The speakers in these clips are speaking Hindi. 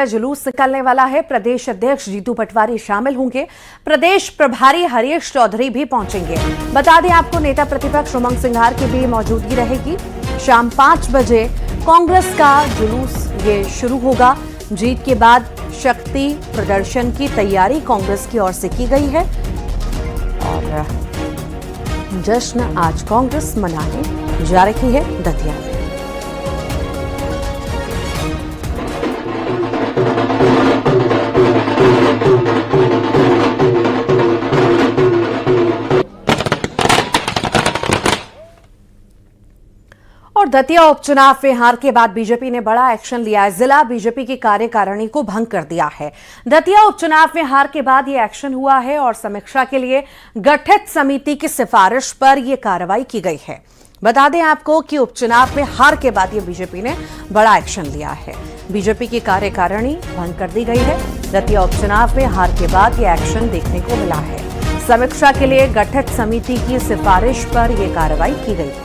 का जुलूस निकलने वाला है। प्रदेश अध्यक्ष जीतू पटवारी शामिल होंगे। प्रदेश प्रभारी हरीश चौधरी भी पहुंचेंगे। बता दें आपको, नेता प्रतिपक्ष उमंग सिंघार की भी मौजूदगी रहेगी। शाम 5 बजे कांग्रेस का जुलूस ये शुरू होगा। जीत के बाद शक्ति प्रदर्शन की तैयारी कांग्रेस की ओर से की गई है और जश्न आज कांग्रेस मनाने जा रही है दतिया में। और दतिया उपचुनाव में हार के बाद बीजेपी ने बड़ा एक्शन लिया है। जिला बीजेपी की कार्यकारिणी को भंग कर दिया है। दतिया उपचुनाव में हार के बाद यह एक्शन हुआ है और समीक्षा के लिए गठित समिति की सिफारिश पर यह कार्रवाई की गई है। बता दें आपको कि उपचुनाव में हार के बाद यह बीजेपी ने बड़ा एक्शन लिया है। बीजेपी की कार्यकारिणी भंग कर दी गई है। दतिया उपचुनाव में हार के बाद यह एक्शन देखने को मिला है। समीक्षा के लिए गठित समिति की सिफारिश पर यह कार्रवाई की गई है।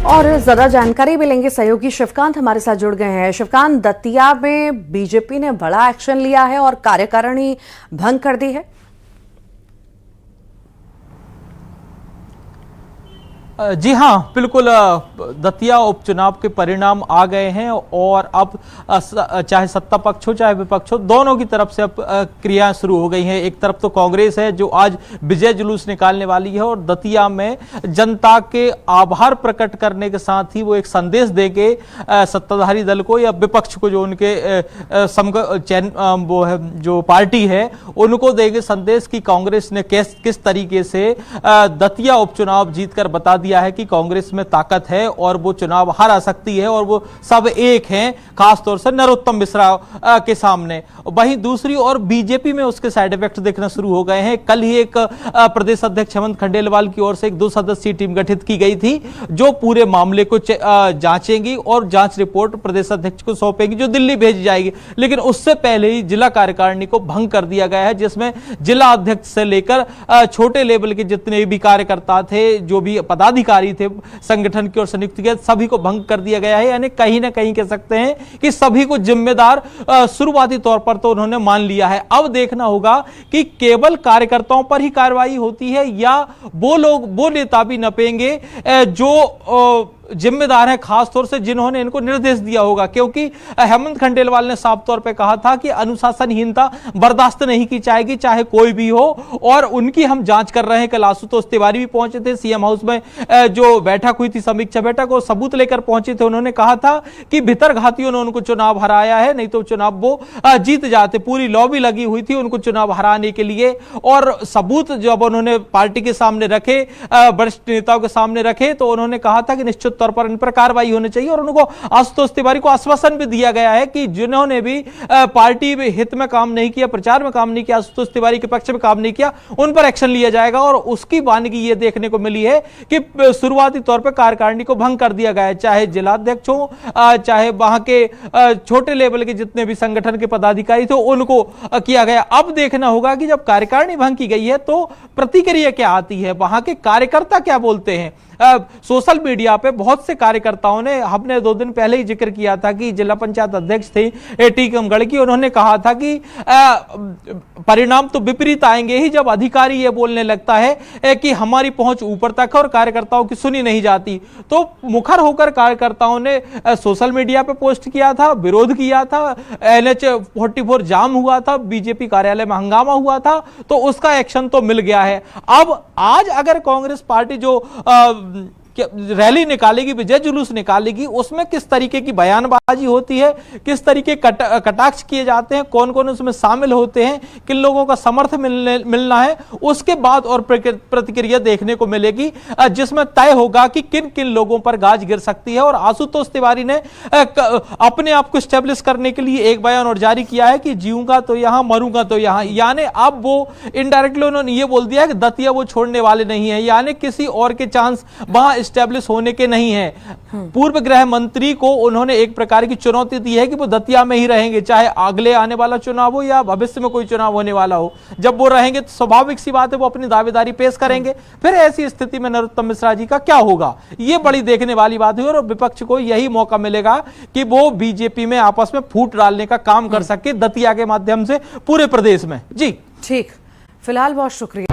और ज्यादा जानकारी भी लेंगे। सहयोगी शिवकांत हमारे साथ जुड़ गए हैं। शिवकांत, दतिया में बीजेपी ने बड़ा एक्शन लिया है और कार्यकारिणी भंग कर दी है। जी हाँ, बिल्कुल। दतिया उपचुनाव के परिणाम आ गए हैं और अब चाहे सत्ता पक्ष हो चाहे विपक्ष हो, दोनों की तरफ से अब क्रियाएं शुरू हो गई हैं। एक तरफ तो कांग्रेस है जो आज विजय जुलूस निकालने वाली है और दतिया में जनता के आभार प्रकट करने के साथ ही वो एक संदेश देके सत्ताधारी दल को या विपक्ष को, जो उनके वो है जो पार्टी है, उनको देंगे संदेश कि कांग्रेस ने किस तरीके से दतिया उपचुनाव जीतकर बता दिया है कि कांग्रेस में ताकत है और वो चुनाव हरा सकती है और वो सब एक हैं, खासतौर से नरोत्तम मिश्रा के सामने। वहीं दूसरी ओर बीजेपी में उसके साइड इफेक्ट देखना शुरू हो गए हैं। कल ही एक प्रदेश अध्यक्ष हेमंत खंडेलवाल की ओर से एक 2 सदस्यीय टीम गठित की गई थी जो पूरे मामले को जांचेंगी और जांच रिपोर्ट प्रदेश अध्यक्ष को सौंपेगी जो दिल्ली भेजी जाएगी। लेकिन उससे पहले ही जिला कार्यकारिणी को भंग कर दिया गया है, जिसमें जिला अध्यक्ष से लेकर छोटे लेवल के जितने भी कार्यकर्ता थे, जो भी पदाधिकारी थे संगठन की ओर से नियुक्त किए, सभी को भंग कर दिया गया है। यानी कहीं ना कहीं कह सकते हैं कि सभी को जिम्मेदार शुरुआती तौर पर तो उन्होंने मान लिया है। अब देखना होगा कि केवल कार्यकर्ताओं पर ही कार्रवाई होती है या वो नेता भी नपेंगे जो जिम्मेदार है, खासतौर से जिन्होंने इनको निर्देश दिया होगा। क्योंकि हेमंत खंडेलवाल ने साफ तौर पे कहा था कि अनुशासनहीनता बर्दाश्त नहीं की जाएगी, चाहे कोई भी हो, और उनकी हम जांच कर रहे हैं। कल आशुतोष तिवारी भी पहुंचे थे सीएम हाउस में, जो बैठक हुई थी समीक्षा बैठक, और सबूत लेकर पहुंचे थे। उन्होंने कहा था कि भीतरघातियों ने उनको चुनाव हराया है, नहीं तो चुनाव वो जीत जाते। पूरी लॉबी लगी हुई थी उनको चुनाव हराने के लिए, और सबूत जब उन्होंने पार्टी के सामने रखे, वरिष्ठ नेताओं के सामने रखे, तो उन्होंने कहा था कि निश्चित तौर पर इन पर कार्रवाई होनी चाहिए। और उनको आशुतोष तिवारी को आश्वासन भी दिया गया है कि जिन्होंने भी पार्टी में हित में काम नहीं किया, प्रचार में काम नहीं किया, आशुतोष तिवारी के पक्ष में काम नहीं किया, उन पर एक्शन लिया जाएगा। और उसकी वानगी ये देखने को मिली है कि शुरुआती तौर पर कार्यकारिणी को भंग कर दिया गया है, चाहे जिलाध्यक्ष हो, चाहे वहां के छोटे लेवल के जितने भी संगठन के पदाधिकारी थे, उनको किया गया। अब देखना होगा कि जब कार्यकारिणी भंग की गई है तो प्रतिक्रिया क्या आती है, वहां के कार्यकर्ता क्या बोलते हैं। सोशल मीडिया पे बहुत से कार्यकर्ताओं ने, हमने 2 दिन पहले ही जिक्र किया था कि जिला पंचायत अध्यक्ष थे टीकमगढ़ की, उन्होंने कहा था कि परिणाम तो विपरीत आएंगे ही जब अधिकारी ये बोलने लगता है कि हमारी पहुंच ऊपर तक है और कार्यकर्ताओं की सुनी नहीं जाती। तो मुखर होकर कार्यकर्ताओं ने सोशल मीडिया पे पोस्ट किया था, विरोध किया था, NH 44 जाम हुआ था, बीजेपी कार्यालय में हंगामा हुआ था, तो उसका एक्शन तो मिल गया है। अब आज अगर कांग्रेस पार्टी जो रैली निकालेगी, विजय जुलूस निकालेगी, उसमें किस तरीके की बयानबाजी होती है, किस तरीके कटाक्ष किए जाते हैं, कौन कौन उसमें शामिल होते हैं, किन लोगों का समर्थन मिलना है, उसके बाद और प्रतिक्रिया देखने को मिलेगी, जिसमें तय होगा कि किन किन लोगों पर गाज गिर सकती है। और आशुतोष तिवारी ने अपने आप को स्टेब्लिश करने के लिए एक बयान और जारी किया है कि जीऊंगा तो यहां, मरूंगा तो यहां। यानी अब वो इनडायरेक्टली उन्होंने ये बोल दिया है कि दतिया वो छोड़ने वाले नहीं है, यानी किसी और के चांस वहां स्टेब्लिश होने के नहीं है। पूर्व गृह मंत्री को उन्होंने एक प्रकार की चुनौती दी है कि वो दतिया में ही रहेंगे, चाहे अगले आने वाला चुनाव हो या भविष्य में कोई चुनाव होने वाला हो। जब वो रहेंगे तो स्वाभाविक सी बात है वो अपनी दावेदारी पेश करेंगे। फिर ऐसी स्थिति में नरोत्तम मिश्रा जी का क्या होगा, ये बड़ी देखने वाली बात हुई और विपक्ष को यही मौका मिलेगा कि वो बीजेपी में आपस में फूट डालने का काम कर सके दतिया के माध्यम से पूरे प्रदेश में। जी ठीक, फिलहाल बहुत शुक्रिया।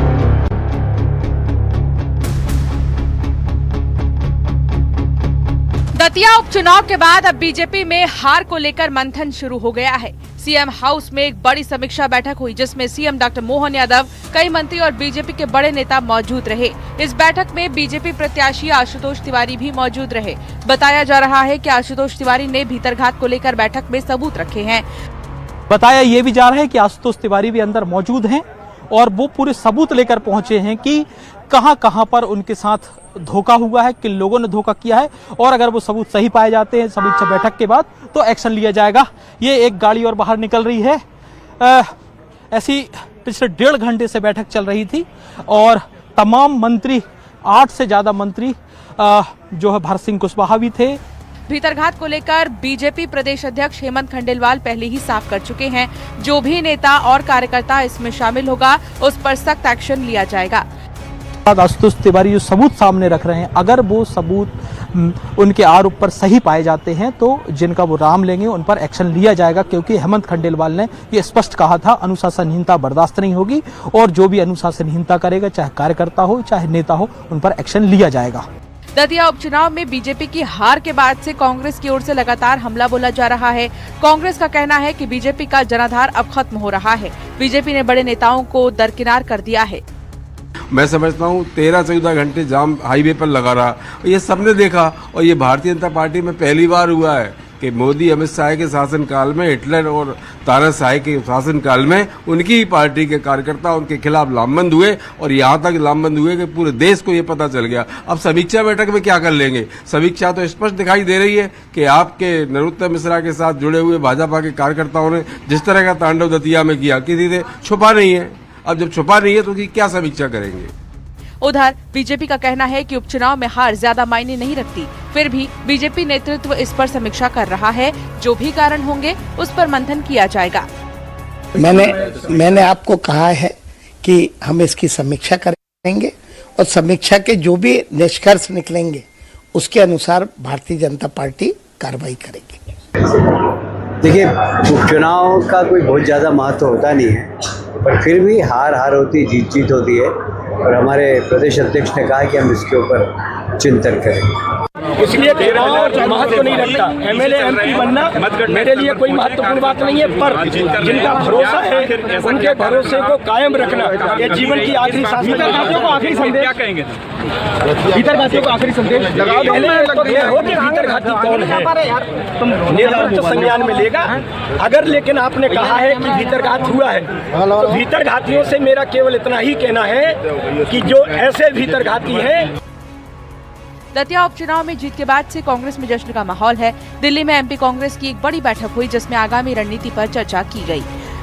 दतिया उपचुनाव के बाद अब बीजेपी में हार को लेकर मंथन शुरू हो गया है। सीएम हाउस में एक बड़ी समीक्षा बैठक हुई जिसमें सीएम डॉक्टर मोहन यादव, कई मंत्री और बीजेपी के बड़े नेता मौजूद रहे। इस बैठक में बीजेपी प्रत्याशी आशुतोष तिवारी भी मौजूद रहे। बताया जा रहा है कि आशुतोष तिवारी ने भीतरघात को लेकर बैठक में सबूत रखे हैं। बताया यह भी जा रहा है कि आशुतोष तिवारी भी अंदर मौजूद हैं और वो पूरे सबूत लेकर पहुंचे हैं कि कहां कहां पर उनके साथ धोखा हुआ है, किन लोगों ने धोखा किया है, और अगर वो सबूत सही पाए जाते हैं समीक्षा बैठक के बाद तो एक्शन लिया जाएगा। ये एक गाड़ी और बाहर निकल रही है। ऐसी पिछले 1.5 घंटे से बैठक चल रही थी और तमाम मंत्री, 8 से ज्यादा मंत्री जो है भारत सिंह कुशवाहा भी थे। भीतरघात को लेकर बीजेपी प्रदेश अध्यक्ष हेमंत खंडेलवाल पहले ही साफ कर चुके हैं, जो भी नेता और कार्यकर्ता इसमें शामिल होगा उस पर सख्त एक्शन लिया जाएगा। आशुतोष तिवारी जो सबूत सामने रख रहे हैं, अगर वो सबूत उनके आरोप पर सही पाए जाते हैं तो जिनका वो राम लेंगे उन पर एक्शन लिया जाएगा, क्योंकि हेमंत खंडेलवाल ने ये स्पष्ट कहा था अनुशासनहीनता बर्दाश्त नहीं होगी और जो भी अनुशासनहीनता करेगा, चाहे कार्यकर्ता हो चाहे नेता हो, उन पर एक्शन लिया जाएगा। दतिया उपचुनाव में बीजेपी की हार के बाद से कांग्रेस की ओर से लगातार हमला बोला जा रहा है। कांग्रेस का कहना है कि बीजेपी का जनाधार अब खत्म हो रहा है। बीजेपी ने बड़े नेताओं को दरकिनार कर दिया है। मैं समझता हूँ 13-14 घंटे जाम हाईवे पर लगा रहा, ये सबने देखा। और ये भारतीय जनता पार्टी में पहली बार हुआ है कि मोदी अमित शाह के शासनकाल में, हिटलर और तानाशाही के शासनकाल में उनकी ही पार्टी के कार्यकर्ता उनके खिलाफ लामबंद हुए और यहाँ तक लामबंद हुए कि पूरे देश को ये पता चल गया। अब समीक्षा बैठक में क्या कर लेंगे? समीक्षा तो स्पष्ट दिखाई दे रही है कि आपके नरोत्तम मिश्रा के साथ जुड़े हुए भाजपा के कार्यकर्ताओं ने जिस तरह का तांडव दतिया में किया, किसी से छुपा नहीं है। अब जब छुपा नहीं है तो क्या समीक्षा करेंगे? उधर बीजेपी का कहना है कि उपचुनाव में हार ज्यादा मायने नहीं रखती, फिर भी बीजेपी नेतृत्व इस पर समीक्षा कर रहा है। जो भी कारण होंगे उस पर मंथन किया जाएगा। मैंने आपको कहा है कि हम इसकी समीक्षा करेंगे और समीक्षा के जो भी निष्कर्ष निकलेंगे उसके अनुसार भारतीय जनता पार्टी कार्रवाई करेगी। देखिए, उपचुनाव का कोई बहुत ज़्यादा महत्व होता नहीं है, पर फिर भी हार होती है, जीत होती है और हमारे प्रदेश अध्यक्ष ने कहा कि हम इसके ऊपर चिंतन करेंगे। इसलिए महत्व नहीं रखता। एमएलए एमपी बनना मेरे लिए कोई महत्वपूर्ण बात नहीं है, पर जिनका भरोसा है उनके भरोसे को कायम रखना ये जीवन की आखिरी सांस। भीतरघातियों को आखिरी संदेश क्या कहेंगे? भीतरघातियों को आखिरी संदेश पहले तो ये हो कि भीतरघाती कौन है, तुम नेतृत्व संज्ञान में लेगा। अगर लेकिन आपने कहा है कि भीतरघात हुआ है तो भीतरघातियों से मेरा केवल इतना ही कहना है कि जो ऐसे भीतरघाती हैं। दतिया उपचुनाव में जीत के बाद से कांग्रेस में जश्न का माहौल है। दिल्ली में एमपी कांग्रेस की एक बड़ी बैठक हुई जिसमें आगामी रणनीति पर चर्चा की गई।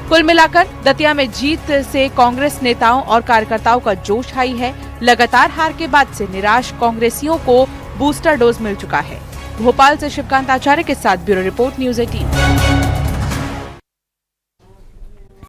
कुल मिलाकर दतिया में जीत से कांग्रेस नेताओं और कार्यकर्ताओं का जोश हाई है। लगातार हार के बाद से निराश कांग्रेसियों को बूस्टर डोज मिल चुका है। भोपाल से शिवकांत आचार्य के साथ ब्यूरो रिपोर्ट, न्यूज़ 18।